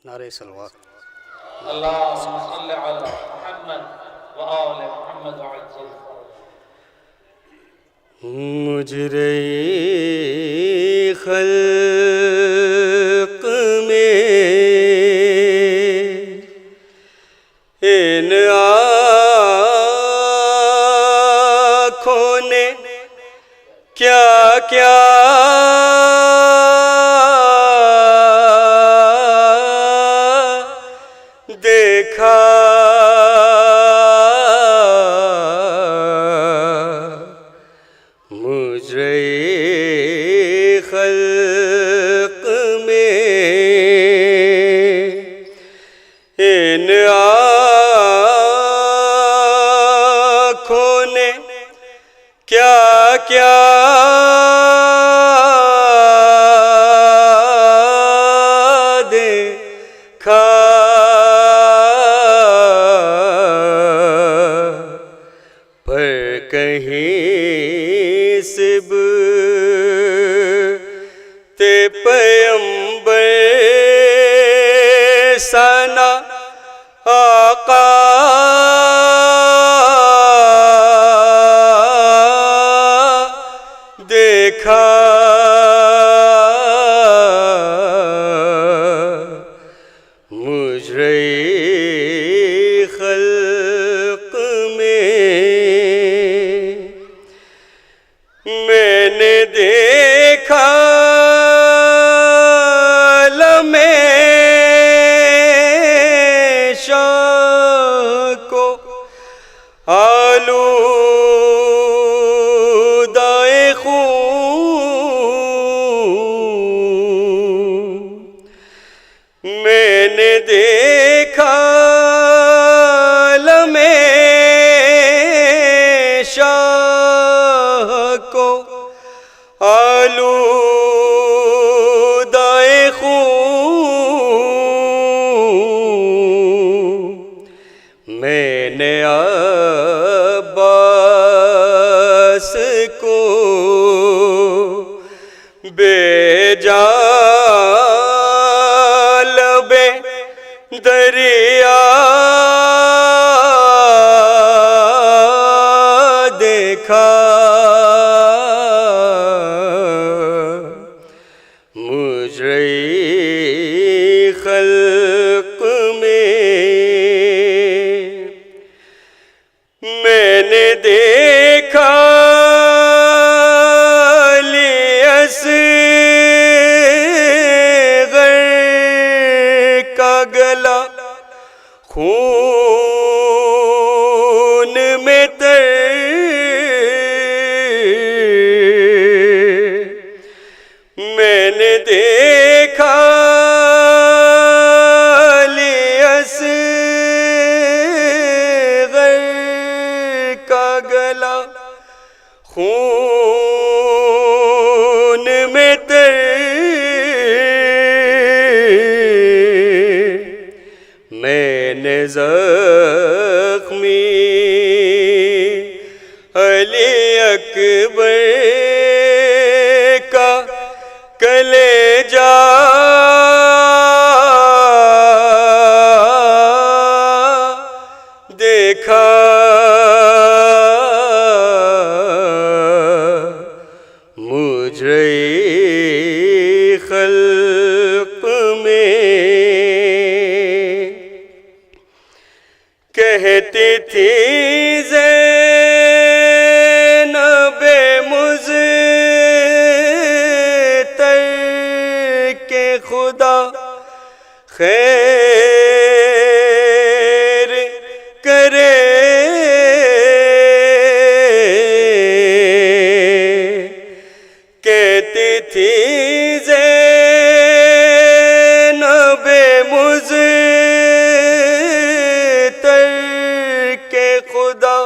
نعرہ سلوات۔ اللهم صل على محمد وآل محمد وعجل مجرے خلق میں ان آنکھوں نے کیا کیا دیکھا، مجرے خلق میں ان آنکھوں نے کیا کیا دیکھا، پر کہیں سبت پیمبر ثنا آقا دیکھا، مجرے خلق میں نے دیکھا لمحے شاہ کو آلودہ خون، میں نے دیکھا لمحے شاہ کو آلودہ خون، میں نے عباس کو بھیجا لبِ دریا دیکھا، مجرے خلق میں نے دیکھا اصغر کا گلا خون میں تر، میں نے دیکھا اصغر کا گلا خون میں تر، میں نے زخمی علی اکبر کا کلیجہ دیکھا، مجرے خلق میں کہتی تھی زینب مضطر کہ خدا خیر کرے، کہتی تھی زینب مضطر کہ خدا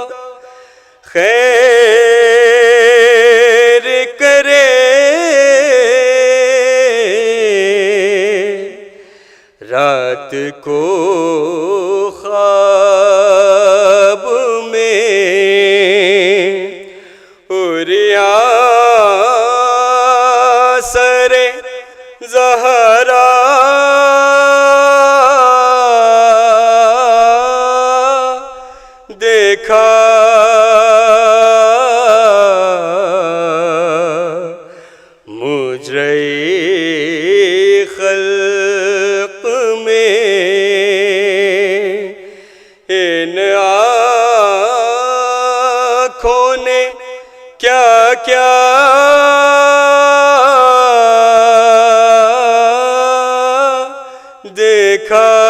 خیر کرے، رات کو خواب میں سر زہرا حجرۂ خلق میں ان آنکھوں نے کیا کیا دیکھا